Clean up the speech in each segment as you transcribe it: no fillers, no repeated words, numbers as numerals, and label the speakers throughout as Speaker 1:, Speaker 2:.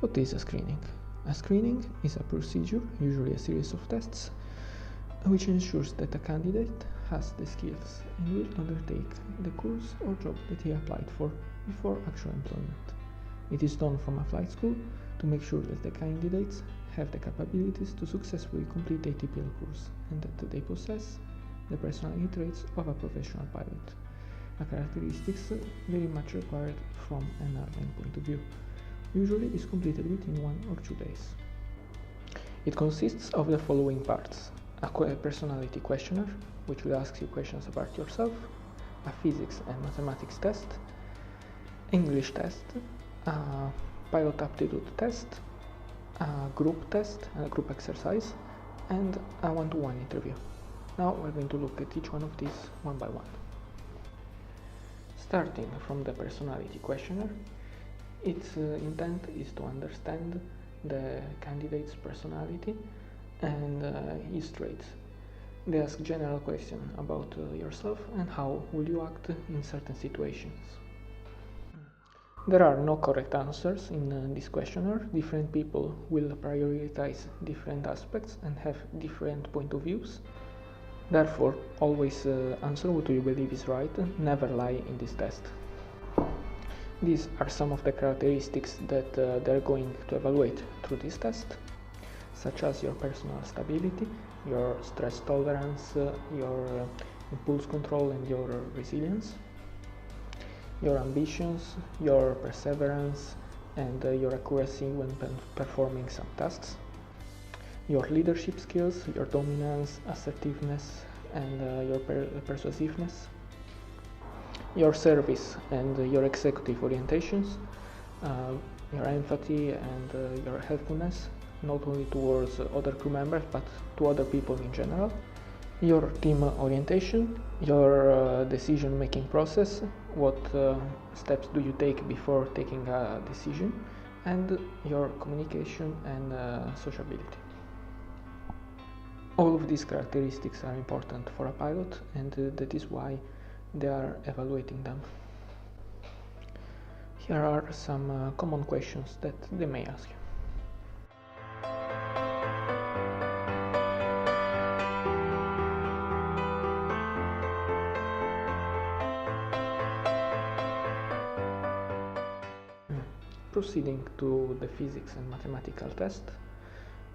Speaker 1: What is a screening? A screening is a procedure, usually a series of tests, which ensures that a candidate has the skills and will undertake the course or job that he applied for before actual employment. It is done from a flight school to make sure that the candidates have the capabilities to successfully complete the ATPL course and that they possess the personality traits of a professional pilot, a characteristics very much required from an airline point of view. Usually is completed within 1 or 2 days. It consists of the following parts: a personality questionnaire, which will ask you questions about yourself, a physics and mathematics test, English test, a pilot aptitude test, a group test and a group exercise, and a one-to-one interview. Now we're going to look at each one of these one by one. Starting from the personality questionnaire, its intent is to understand the candidate's personality and his traits. They ask general questions about yourself and how will you act in certain situations. There are no correct answers in this questionnaire. Different people will prioritize different aspects and have different point of views. Therefore, always answer what you believe is right, never lie in this test. These are some of the characteristics that they're going to evaluate through this test, such as your personal stability, your stress tolerance, your impulse control and your resilience, your ambitions, your perseverance and your accuracy when performing some tasks, your leadership skills, your dominance, assertiveness and your persuasiveness, your service and your executive orientations, your empathy and your helpfulness, not only towards other crew members but to other people in general, your team orientation, your decision-making process, what steps do you take before taking a decision, and your communication and sociability. All of these characteristics are important for a pilot, and that is why they are evaluating them. Here are some common questions that they may ask you. Proceeding to the physics and mathematical test,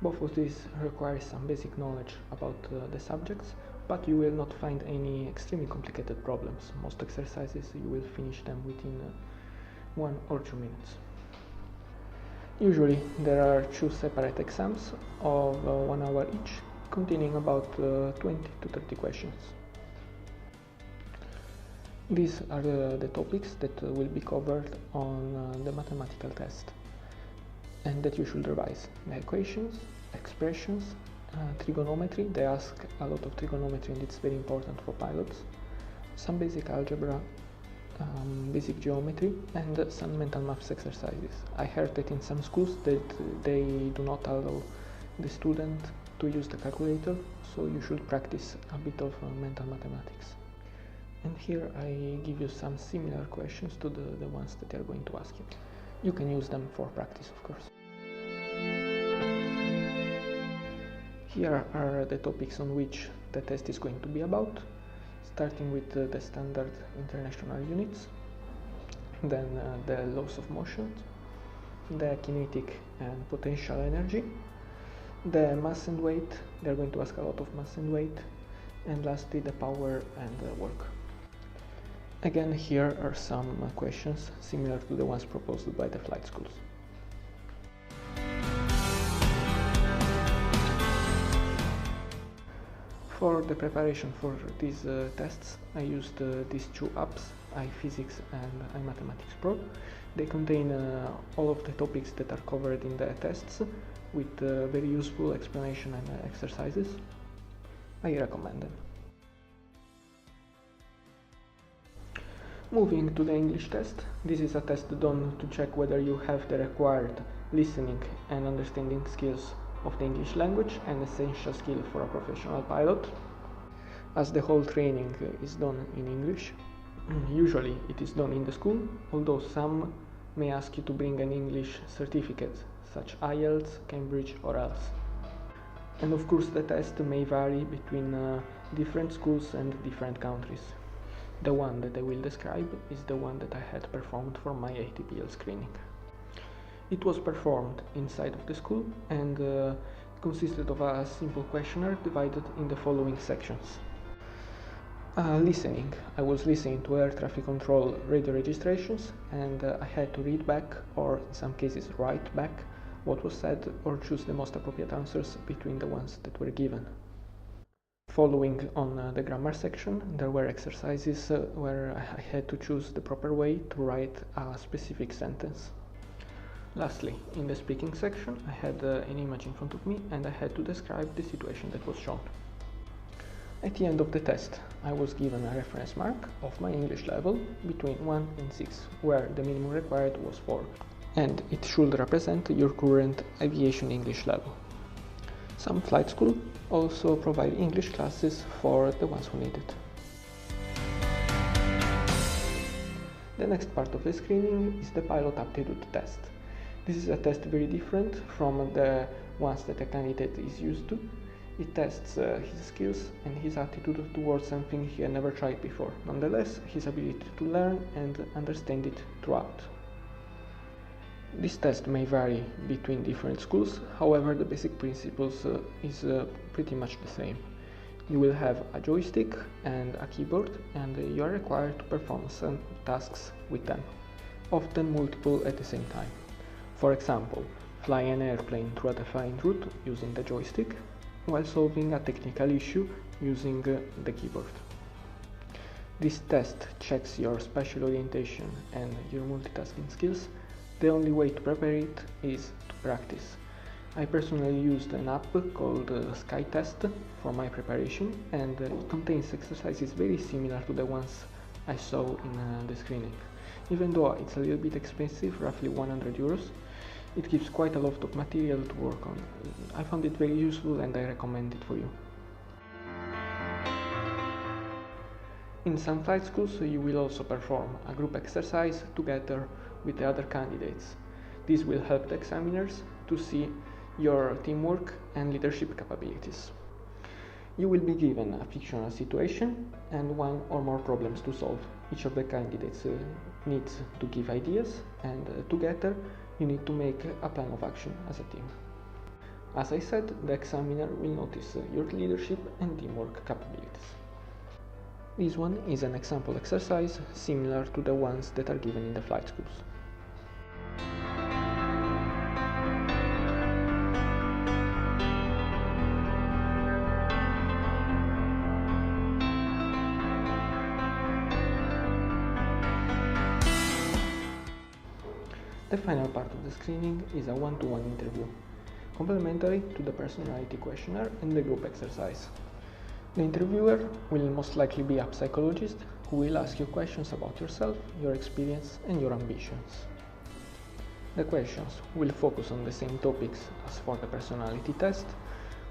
Speaker 1: both of these require some basic knowledge about the subjects, but you will not find any extremely complicated problems. Most exercises you will finish them within 1 or 2 minutes. Usually there are 2 separate exams of 1 hour each, containing about 20 to 30 questions. These are the topics that will be covered on the mathematical test and that you should revise: the equations, expressions, trigonometry. They ask a lot of trigonometry and it's very important for pilots, some basic algebra, basic geometry and some mental maths exercises. I heard that in some schools that they do not allow the student to use the calculator, so you should practice a bit of mental mathematics. And here I give you some similar questions to the ones that they are going to ask you. You can use them for practice, of course. Here are the topics on which the test is going to be about, starting with the standard international units, then the laws of motion, the kinetic and potential energy, the mass and weight. They're going to ask a lot of mass and weight, and lastly the power and work. Again, here are some questions similar to the ones proposed by the flight schools. For the preparation for these tests, I used these 2 apps, iPhysics and iMathematics Pro. They contain all of the topics that are covered in the tests with very useful explanation and exercises. I recommend them. Moving to the English test, this is a test done to check whether you have the required listening and understanding skills of the English language, an essential skill for a professional pilot. As the whole training is done in English, usually it is done in the school, although some may ask you to bring an English certificate, such IELTS, Cambridge or else. And of course the test may vary between different schools and different countries. The one that I will describe is the one that I had performed for my ATPL screening. It was performed inside of the school and consisted of a simple questionnaire divided in the following sections. Listening. I was listening to air traffic control radio registrations and I had to read back, or in some cases write back, what was said or choose the most appropriate answers between the ones that were given. Following on the grammar section, there were exercises where I had to choose the proper way to write a specific sentence. Lastly, in the speaking section, I had an image in front of me and I had to describe the situation that was shown. At the end of the test, I was given a reference mark of my English level between 1 and 6, where the minimum required was 4, and it should represent your current aviation English level. Some flight schools also provide English classes for the ones who need it. The next part of the screening is the pilot aptitude test. This is a test very different from the ones that a candidate is used to. It tests his skills and his attitude towards something he had never tried before. Nonetheless, his ability to learn and understand it throughout. This test may vary between different schools, however the basic principles is pretty much the same. You will have a joystick and a keyboard and you are required to perform some tasks with them, often multiple at the same time. For example, fly an airplane through a defined route using the joystick, while solving a technical issue using the keyboard. This test checks your spatial orientation and your multitasking skills. The only way to prepare it is to practice. I personally used an app called Sky Test for my preparation, and it contains exercises very similar to the ones I saw in the screening. Even though it's a little bit expensive, roughly 100 euros, it gives quite a lot of material to work on. I found it very useful and I recommend it for you. In some flight schools you will also perform a group exercise together with the other candidates. This will help the examiners to see your teamwork and leadership capabilities. You will be given a fictional situation and one or more problems to solve. Each of the candidates needs to give ideas, and together you need to make a plan of action as a team. As I said, the examiner will notice your leadership and teamwork capabilities. This one is an example exercise similar to the ones that are given in the flight schools. The final part of the screening is a one-to-one interview, complementary to the personality questionnaire and the group exercise. The interviewer will most likely be a psychologist who will ask you questions about yourself, your experience and your ambitions. The questions will focus on the same topics as for the personality test,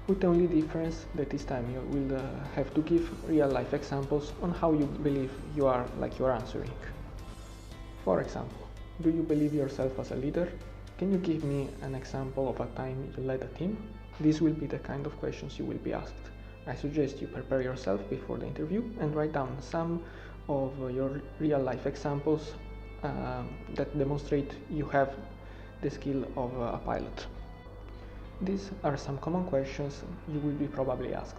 Speaker 1: with the only difference that this time you will have to give real-life examples on how you believe you are like you are answering. For example, do you believe yourself as a leader? Can you give me an example of a time you led a team? These will be the kind of questions you will be asked. I suggest you prepare yourself before the interview and write down some of your real-life examples that demonstrate you have the skill of a pilot. These are some common questions you will be probably asked.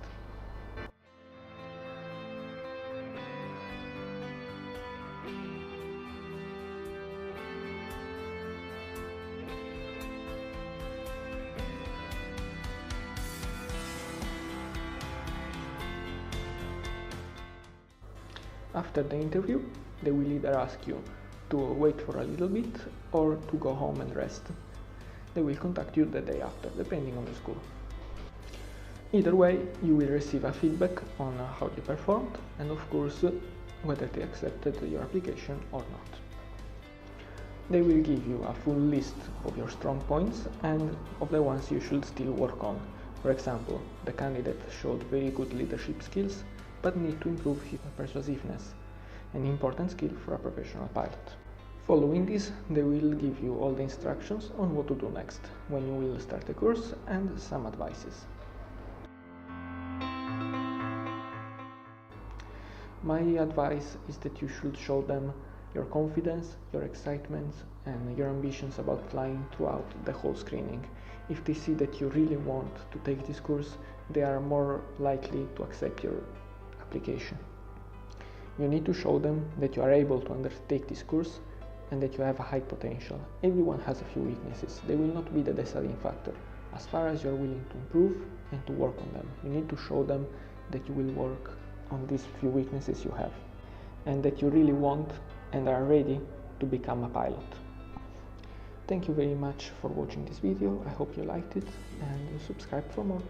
Speaker 1: After the interview, they will either ask you to wait for a little bit or to go home and rest. They will contact you the day after, depending on the school. Either way, you will receive a feedback on how you performed and of course whether they accepted your application or not. They will give you a full list of your strong points and of the ones you should still work on. For example, the candidate showed very good leadership skills but need to improve his persuasiveness, an important skill for a professional pilot. Following this, they will give you all the instructions on what to do next when you will start the course and some advices. My advice is that you should show them your confidence, your excitement, and your ambitions about flying throughout the whole screening. If they see that you really want to take this course, they are more likely to accept your application. You need to show them that you are able to undertake this course and that you have a high potential. Everyone has a few weaknesses. They will not be the deciding factor. As far as you're willing to improve and to work on them, you need to show them that you will work on these few weaknesses you have, and that you really want and are ready to become a pilot. Thank you very much for watching this video. I hope you liked it, and subscribe for more.